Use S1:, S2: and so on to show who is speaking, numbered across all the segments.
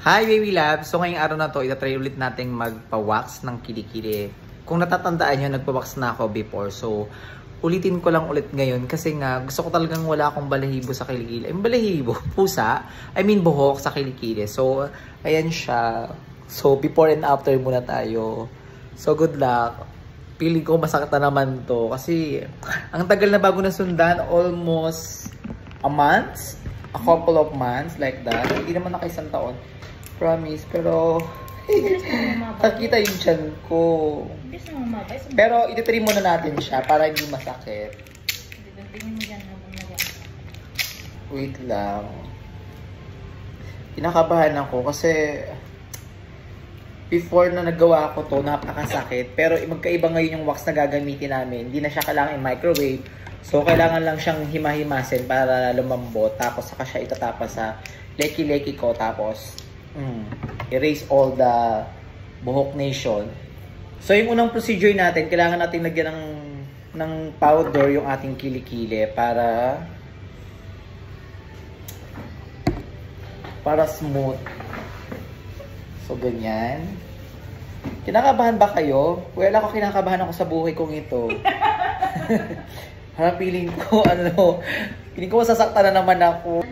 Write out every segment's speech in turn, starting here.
S1: Hi baby love! So ngayong araw na to, itatry ulit nating magpa-wax ng kilikili. Kung natatandaan nyo, nagpa-wax na ako before. So ulitin ko lang ulit ngayon kasi nga gusto ko talagang wala akong balahibo sa kilikili. Ay, balahibo? Pusa? I mean buhok sa kilikili. So ayan siya. So before and after muna tayo. So good luck. Feeling ko masakit na naman to kasi ang tagal na bago nasundan, almost a month, a couple of months like that. Hindi naman naka-isang taon. Promise, pero nakita yung tiyan ko. Pero ititry muna natin siya para hindi masakit. Wait lang. Kinakabahan ako kasi before na nagawa ko to, napakasakit. Pero magkaiba ngayon yung wax na gagamitin namin. Hindi na siya kailangan i-microwave. So, kailangan lang siyang hima-himasin para lumambot. Tapos, saka siya itatapa sa leki-leki ko. Tapos, erase all the buhok nation. So, yung unang procedure natin, kailangan natin lagyan ng powder yung ating kilikili para smooth. So, ganyan. Kinakabahan ba kayo? Well, ako kinakabahan ako sa buhay kong ito. Parang feeling ko, feeling ko masasaktan na naman ako.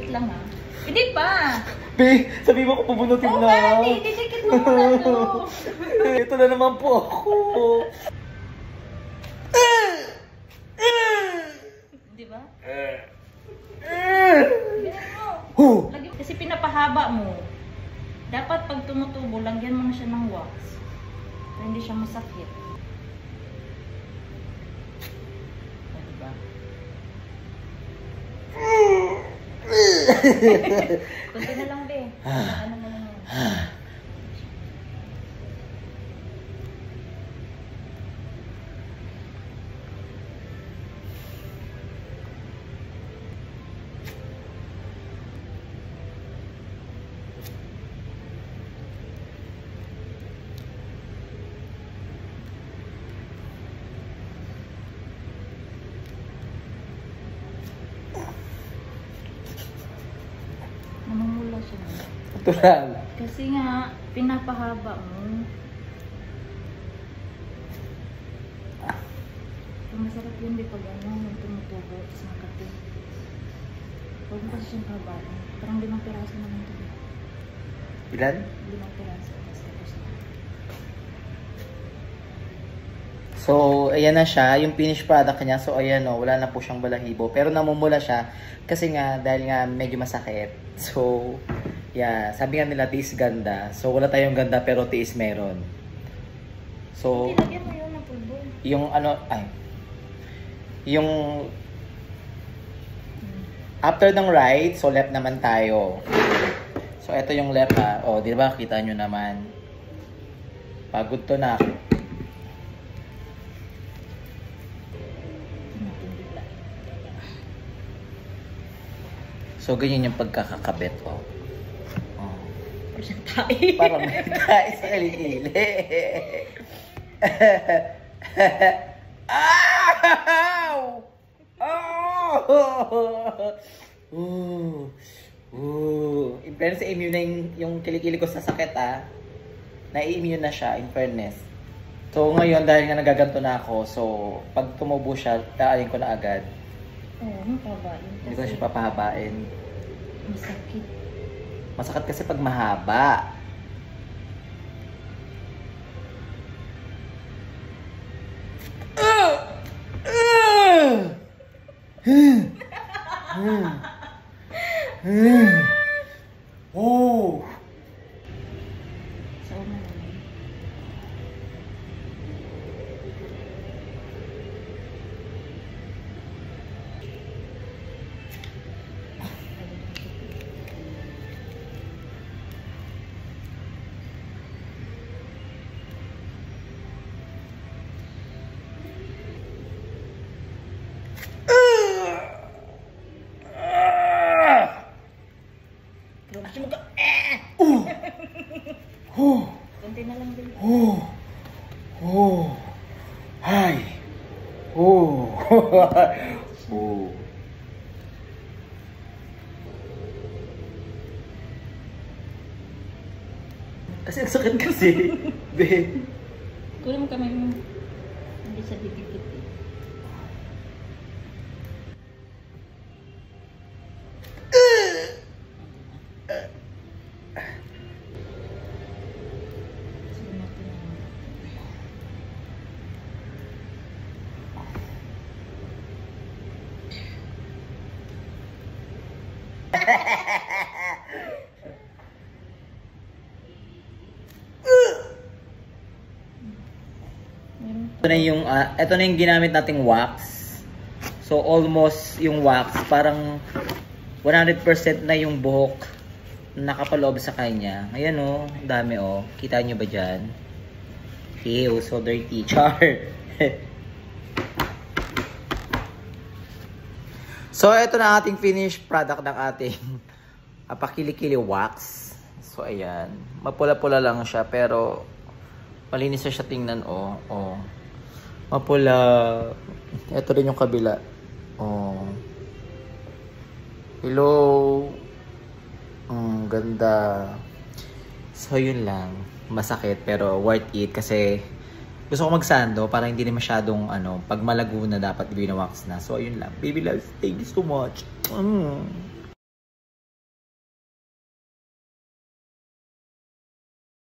S2: Lang ah. Hindi pa!
S1: Be, sabi mo ko pubunutin na.
S2: Oo, didikit mo muna to.
S1: Ito na naman po ako.
S2: Di ba? Kasi pinapahaba mo. Dapat pag tumutubo, lagyan mo na siya ng wax. Para hindi siya masakit. Diba? Kunti na lang, be. Ano mo lang. Namumula siya.
S1: Natural.
S2: Kasi nga, pinapahaba mo. Ang masarap yun, di pag yung tumutubo, tapos makati. Huwag mo kasi siyang pahabaan. Parang 5 piraso naman ito.
S1: Ilan?
S2: 5 piraso. Tapos na.
S1: So, ayan na siya, yung finished product niya. So, ayan o, wala na po siyang balahibo. Pero namumula siya kasi nga, dahil nga medyo masakit. So, yeah, sabi nga nila, tiis ganda. So, wala tayong ganda pero tiis meron. So,
S2: Lagyan mo yun na pulbo.
S1: yung yung after ng right, so left naman tayo. So, ito yung left ha. O, di ba, kita nyo naman. Pagod to na. So, ganyan yung pagkakakabit ko. Oh. Parang may tayo sa kilikili. Ow! Oh! In fairness, immune na yung kilikili ko sa sakit na-immune na siya, in fairness. So, ngayon, dahil nga nagaganto na ako, so, pag tumubo siya, taayin ko na agad.
S2: Oo, mapahabain.
S1: Hindi ko na siya papahabain.
S2: Masakit.
S1: Masakit kasi pag mahaba. Oh!
S2: Sa una naman. Kunti na lang din.
S1: Hi! Oh! Oh! Kasi ang sakit kasi. Be.
S2: Kunin mo kamay mo. Hindi sa didikit eh.
S1: Ito na yung ginamit nating wax. So almost yung wax, parang 100% na yung buhok nakapaloob sa kanya. Ayan oh, dami oh. Kita nyo ba dyan? Ew, so dirty. Char. So ito na ating finished product ng ating pakili-kili wax. So ayan, mapula-pula lang siya pero malinis na siya tingnan oh. Oh. Mapula. Ito rin yung kabila. Oh. Hello. Ganda. So yun lang. Masakit pero worth it kasi gusto ko magsando para hindi na masyadong pag malago na dapat binawax na. So yun lang. Baby loves, thank you so much.